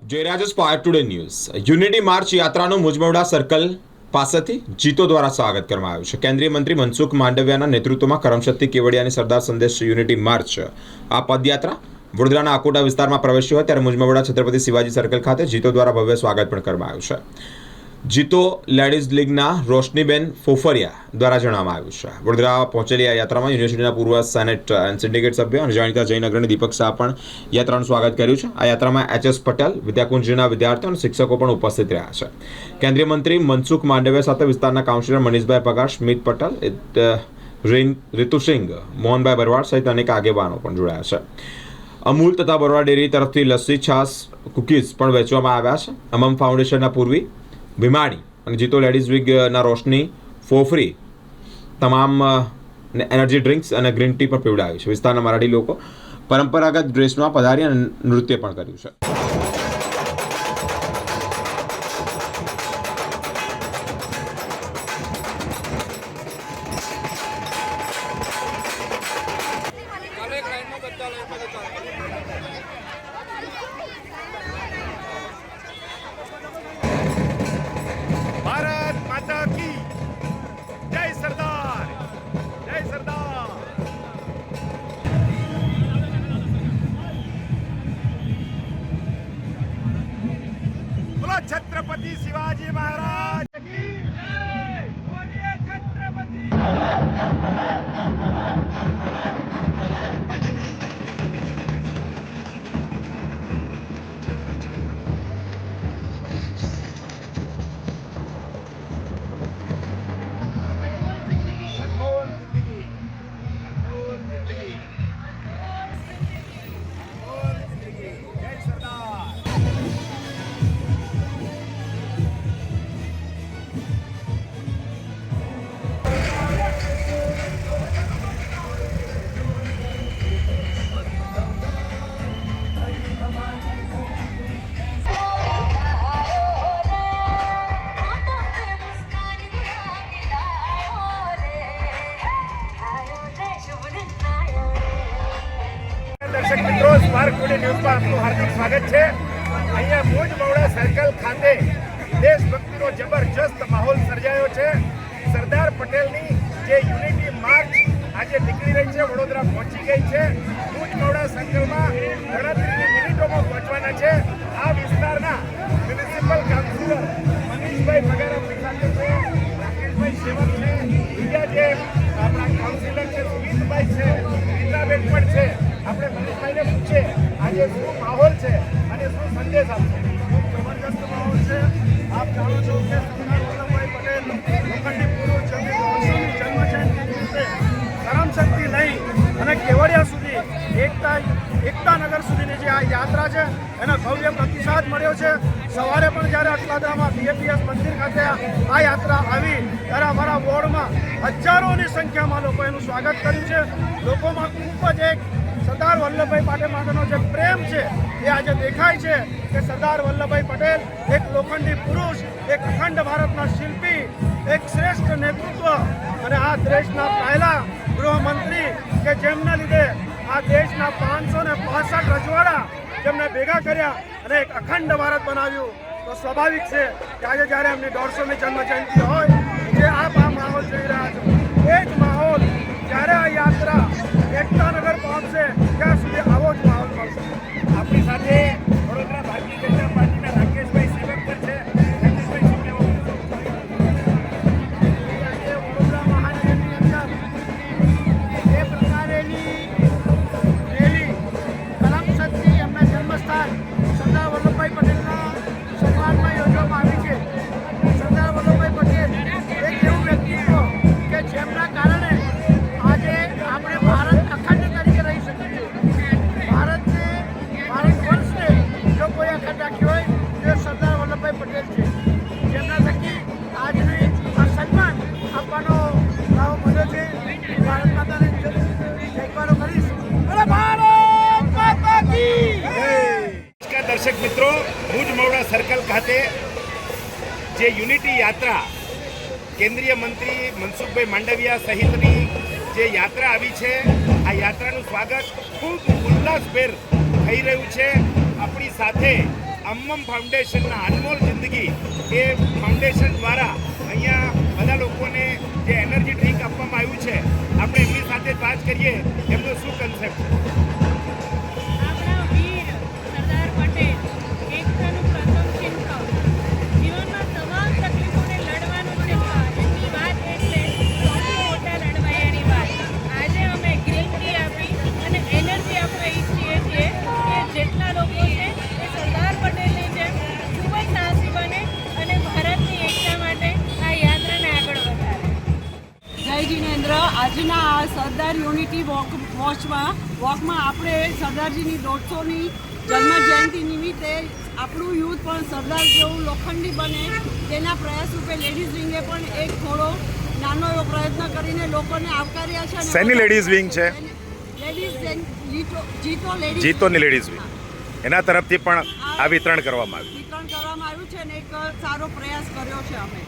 જોઈ રહ્યા છો spark today news. Unity March યાત્રાનું મુજમવડા સર્કલ પાસેથી જીતો દ્વારા સ્વાગત કરવામાં આવ્યું છે। કેન્દ્રીય મંત્રી મનસુખ માંડવિયાના નેતૃત્વમાં કરમશક્તિ કેવડિયાની સરદાર સંદેશ યુનિટી માર્ચ આ પદયાત્રા વડોદરાના આકોટા વિસ્તારમાં પ્રવેશ્યો હોય ત્યારે મુજમવડા છત્રપતિ શિવાજી સર્કલ ખાતે જીતો દ્વારા ભવ્ય સ્વાગત પણ કરવામાં આવ્યું છે। જીતો લેડીઝ લીગના રોશનીબેન ફોફરિયા દ્વારા જણાવવામાં આવ્યું છે। વડોદરા પહોંચેલી આ યાત્રામાં યુનિવર્સિટીના પૂર્વ સેનેટ એન્ડ સિન્ડિકેટ સભ્ય અને જાણીતા જૈન અગ્રણી દીપક શાહ પણ યાત્રાનું સ્વાગત કર્યું છે। આ યાત્રામાં એચ.એસ. પટેલ, વિદ્યાકુંજના વિદ્યાર્થીઓ અને શિક્ષકો પણ ઉપસ્થિત રહ્યા છે। કેન્દ્રીય મંત્રી મનસુખ માંડવિયા સાથે વિસ્તારના કાઉન્સિલર મનીષભાઈ પગાર, સ્મિત પટેલ, રિતુસિંહ, મોહનભાઈ ભરવાડ સહિત અનેક આગેવાનો પણ જોડાયા છે। અમૂલ તથા બરોડા ડેરી તરફથી લસ્સી, છાશ, કુકીઝ પણ વેચવામાં આવ્યા છે। અમમ ફાઉન્ડેશનના પૂર્વી ભીમાણી અને જીતો લેડીઝ વીગના રોશની ફોફરી તમામ એનર્જી ડ્રિંક્સ અને ગ્રીન ટી પણ પીવડાવ્યું છે। વિસ્તારના મરાઠી લોકો પરંપરાગત ડ્રેસમાં પધારી અને નૃત્ય પણ કર્યું છે। भारत माता की जय सरदार, जय सरदार। बोलो छत्रपति शिवाजी महाराज की जय। बोलिए छत्रपति। દર્શક મિત્રો, સ્પાર્ક ટુડે ન્યૂઝમાં આપનું હાર્દિક સ્વાગત છે। અહીંયા મુજમવડા સર્કલ ખાતે દેશભક્તિનો જબરજસ્ત માહોલ સર્જાયો છે। સરદાર પટેલની જે યુનિટી માર્ચ આજે નીકળી રહી છે, વડોદરા પહોંચી ગઈ છે। મુજમવડા સર્કલમાં ગણતરીની મિનિટોમાં પહોંચવાના છે। આ વિસ્તારના મ્યુનિસિપલ કાઉન્સિલર મનીષભાઈ પગાર આપણી સાથે છે, રાકેશભાઈ સેવક છે, બીજા જે આપણા કાઉન્સિલર છે સુમિતભાઈ છે, રીતાબેન પણ છે। આપણે મનીષભાઈને પૂછીએ આજે શું માહોલ છે અને શું સંદેશ આપશે। ખૂબ જબરદસ્ત માહોલ છે। આપ જાણો છો કે સરદાર વલ્લભભાઈ પટેલ લોખંડી પુરુષ જેમની 150મી જન્મજયંતિ નિમિત્તે કરમશક્તિ લઈ અને કેવડિયા સુધી એકતાનગર સુધીની જે આ યાત્રા છે એનો ભવ્ય પ્રતિસાદ મળ્યો છે। સવારે પણ જ્યારે અટલાદરામાં બીએપીએસ મંદિર ખાતે આ યાત્રા આવી ત્યારે અમારા વોર્ડમાં હજારોની સંખ્યામાં લોકો એનું સ્વાગત કર્યું છે। લોકોમાં ખૂબ જ એક સરદાર વલ્લભભાઈ પટેલ માટેનો જે પ્રેમ છે એ આજે દેખાય છે કે સરદાર વલ્લભભાઈ પટેલ એક લોખંડી પુરુષ, એક અખંડ ભારતના શિલ્પી, એક શ્રેષ્ઠ નેતૃત્વ અને આ દેશના પહેલા ગૃહમંત્રી કે જેમના લીધે આ દેશના 565 રજવાડા જેમને ભેગા કર્યા અને એક અખંડ ભારત બનાવ્યું। તો સ્વાભાવિક છે કે આજે જ્યારે એમની 150મી જન્મજયંતિ હોય જે આપ આ માહોલ જોઈ રહ્યા છો, એ જ માહોલ જ્યારે આ યાત્રા એકતાનગર પહોંચશે ત્યાં સુધી આવો જ માહોલ મળશે। આપણી સાથે વડોદરા ભારતીય જનતા પાર્ટીના રાકેશભાઈ સેવક પણ છે। રાકેશભાઈ શું કહેવા માંગો છો? આજે વડોદરા મહાનગરની અંદર એ પ્રકારેની રેલી કરમશક્તિ એમના જન્મસ્થાન સરદાર વલ્લભભાઈ પટેલના સન્માનમાં યોજવામાં આવી છે। સરદાર વલ્લભભાઈ પટેલ એક એવું વ્યક્તિત્વ કે જેમના કારણે આજે આપણે ભારત અખંડ તરીકે રહી શકીએ છીએ। ભારત વર્ષને જો કોઈ અખંડ રાખ્યો હોય તો સરદાર વલ્લભભાઈ પટેલ છે, જેમના થકી આજની આ સન્માન આપવાનો લાવો મળ્યો છે। ભારત માતાને જયકારો કરીશ। ભારત માતા કી જય। દર્શક મિત્રો, મુજમવડા સર્કલ ખાતે જે યુનિટી યાત્રા કેન્દ્રીય મંત્રી મનસુખભાઈ માંડવિયા સહિતની જે યાત્રા આવી છે, આ યાત્રાનું સ્વાગત ખૂબ ઉલ્લાસભેર થઈ રહ્યું છે। આપણી સાથે અમ્મમ ફાઉન્ડેશનના અનમોલ જિંદગી એ ફાઉન્ડેશન દ્વારા અહીંયા બધા લોકોને જે એનર્જી ડ્રિંક આપવામાં આવ્યું છે, આપણે એમની સાથે જ વાત કરીએ એમનો શું કન્સેપ્ટ છે. આપણા વીર સરદાર પટેલ એકતાનું પ્રથમ ચિહ્ન, જીવનમાં તમામ તકલીફોને લડવાનું ચિહ્ન, એમની વાત એટલે સૌથી મોટા લડવૈયાની વાત. આજે અમે ગ્રીન ટી આપી અને એનર્જી આપવા ઈચ્છીએ છીએ કે જેટલા લોકો છે એ સરદાર પટેલની જેમ ખૂબ જ સાહસી બને અને ભારતની એકતા માટે આ યાત્રાને આગળ વધારે. જય જિનેન્દ્ર. આજના આ સરદાર યુનિટી વોકમાં આપણે સરદારજીની 150મી જન્મ જયંતિ નિમિત્તે આપણું યુથ પણ સરદાર જેવું લોખંડી બને તેના પ્રયાસ રૂપે લેડીઝ વિંગે પણ એક થોડો નાનો એવો પ્રયત્ન કરીને લોકોને આવકાર્યા છે. શેની ladies wing છે? જીતોની લેડીઝ વિંગ એના તરફથી પણ આ વિતરણ કરવામાં આવ્યું. વિતરણ કરવામાં આવ્યું છે અને એક સારો પ્રયાસ કર્યો છે અમે.